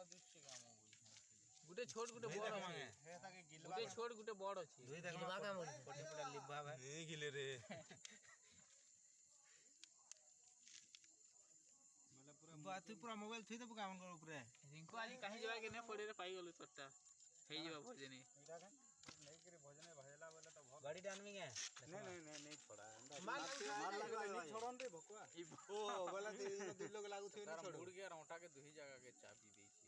ना दुच्छे काम गुटे छोट गुटे बड़ मांगे गुटे छोट गुटे बड़ अछि दुई देख लिबा काम कोटी पटा लिबा भाई नहीं गिले रे मतलब पूरा बात पूरा मोबाइल थई देबो काम कर ऊपर रिंकू आली काहे जवा के ने पड़े रे पाई गेलो तोटा हेई जवा भोजने नहीं करे भोजने भजला बोले तो गाड़ी डानमी के नहीं छोड़ा मार लगे नहीं छोड़न रे भकुआ ओ बोला दुई लोग लागू थे नहीं छोड़ मुड़ के रोटा के दुही जगह के चाबी देई छी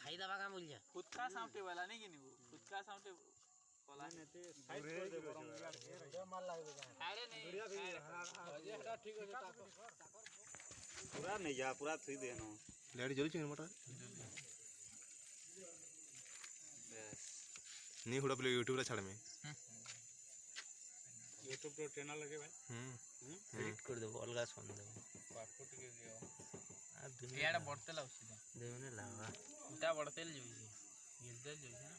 खाई दबा का बोल जा खुद का सामटे वाला नहीं कि नहीं खुद का सामटे कोला ने ते साइड कर दे बरम यार मार लागे अरे नहीं गुड़िया भी अजय हटा ठीक हो जा पूरा नहीं जा पूरा थई दे न लाइट जली छ मोटर बस नहीं हुड़ा प्ले YouTube रे छाड़ में YouTube पे चैनल लगे भाई एडिट कर दे अलगा सुन दे पासपोर्ट के दियो आ दुनिया एड़ा बढ़ते लाउसी दे देवने लावा उटा बढ़ते ल जोई गिलते जोई ना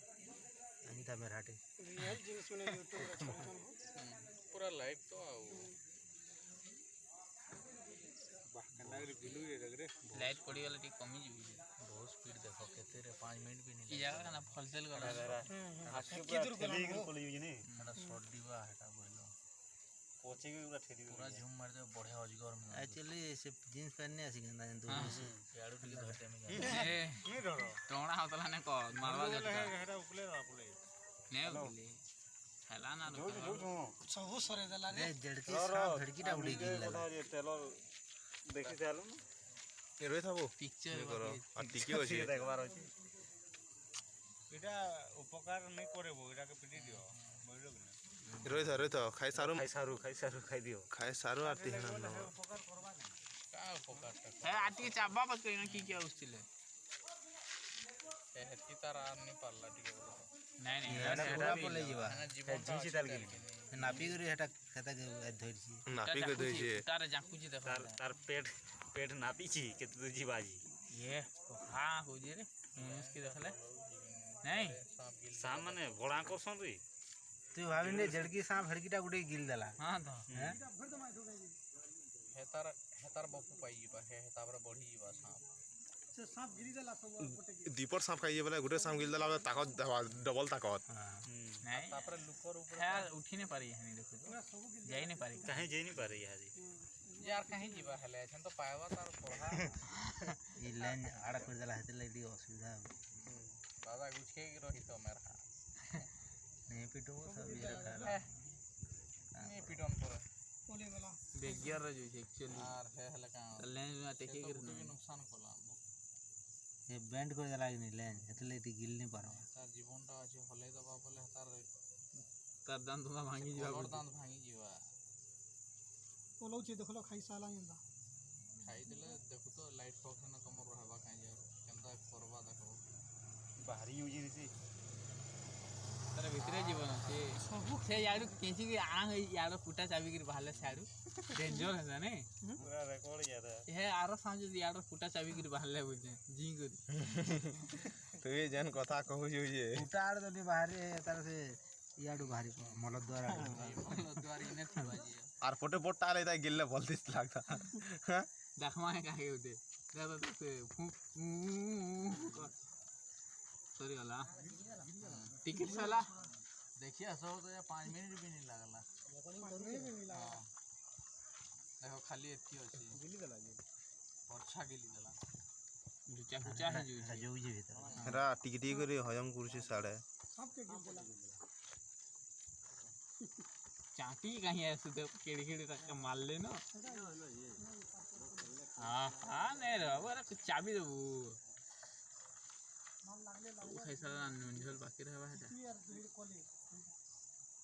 अनिता मेराटे रियल जिंस सुने YouTube रे छाड़ पूरा लाइव तो आउ वाह कंडा बिलू रे लाइट पड़ी वाला टी कमी जी बहुत स्पीड देखो केते रे 5 मिनट भी नहीं की जागा ना फलसेल गला की दूर गला पड़ी जी नहीं हटा शॉट दीवा हटा बोलो कोची के पूरा ठेदी पूरा झूम मार दे बढ़िया अजगर में एक्चुअली से जींस पहनने आसी गंदा जंतु याडू खाली घटे में ए नहीं डरो टोणा होतला ने को मारवा जटा हेटा उपले ने बोले थैला ना सब सरे दला रे जड़की साफ धड़कीटा उड़ी गेला ये तेलो देखि चालू न ए रोय थाबो पिक्चर करो आ टिके अछि देखबार अछि एटा उपकार नहीं करेबो एटा के पिटी दियो बोलो कि रोय था खाई सारू खाई दियो खाई सारू आती है ना उपकार करबा का उपकार है आती चाबा बस कहिना की क्या उसतिले ए हेती तारा नहीं पारला टिके नहीं एटा बोले जीवा जीसी ताल के नापी करी हेटा खेता के धरसी नापी के धइ छै तार जाकुची देख तार पेट नापी छी केते दुजी बाजी ये हां हो जे रे इसके देखले नहीं साम माने बड़ा करसन रे तू भाबिने जड़की सांप हड़कीटा गुडे गिल देला हां तो हैं हेतार बापू पाई जीवा हेताबरा बढ़ी जीवा सांप से सांप गिरी देला सब पटे दीपर सांप खाइए वाला गुटे सांप गिल देला ताकत डबल ताकत नहीं तापर लुकर ऊपर है उठी नहीं पारी है नहीं देखो जाई नहीं पारी कहीं जाई नहीं पारी यार कहीं जीवा हले छन तो पाएवा तार पढ़ा ई लाइन आड़ा कर देला हेते लेडी असुविधा दादा गुछके रही तो मेरा नहीं पिटो सब ये रखा नहीं पिटन पर बोले वाला बेगियर रे जो एक्चुअली यार है हले का लेंस में टेके के नुकसान कोला ये बैंड कर देला नहीं लेंस हेतले ती गिल नहीं पारो तार जीवनटा अछि हले दबा बोले तार दांत भांगी जीवा दांत भांगी जीवा बोलो छी देखलो खाई साला इंदा खाई देले देखु तो लाइट फंक्शन कमर रहबा काई जे केंदा करबा देखो बाहरी यूज रे तारे भितरे जीवन अछि सब से याडू केची के आ याडू फुटा चाबी के बाहले साडू डेंजर है ने पूरा रिकॉर्ड यादा हे आरो साँझ याडू फुटा चाबी के बाहले बुझे जी कर तो ये जन कथा कहू जो ये फुटा आर दनी बाहरे तार से याडू बाहरी मल द्वार इने थी बाजी आर फोटो बोटा लेता गिल्ले बोलतिस लागता देखमा है काहे उठे दादा तो से फू सॉरी वाला टिकट साला देखिए सो तो 5 मिनट भी नहीं लागला देखो खाली एथी अछि गिली देला जे परछा गिली देला जुचा कुचा है जो जे भीतर रा टिकट करे हजम कुर्सी साड़े सब के गिल देला चाटी कहीं ऐसे तो केड़ी तक मार ले ना हां नहीं रे वो चाबी देबू खाई सारा नंझल बाकी रहबा है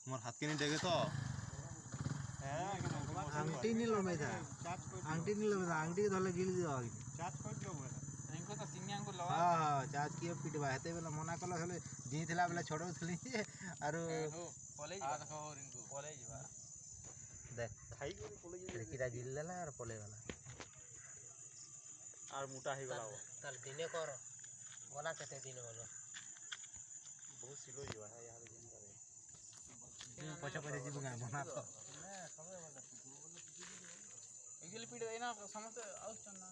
मोर हाथ के नहीं देगे तो आंटी नहीं लमे था आंटी नहीं लमे था आंटी के धले गिल दियो चाच कर दो रिंको तो सिंगिया को लवा हां चाच की पिटवा हेते बेला मना कलो हले जी थिला बेला छोड़ो थली आरो कॉलेज आ देखो रिंको कॉलेज बा देख खाई के कॉलेज किरा गिल देला और पले वाला और मोटा ही गला ताल दिने कर बोला केते दिन बोलो बहुत सिलो जीवा है यार दिन करे पछा पछा जीवा बना तो ना समय वाला पिटो बोले पिटो एगले पिट देना समस्त आउस चन्ना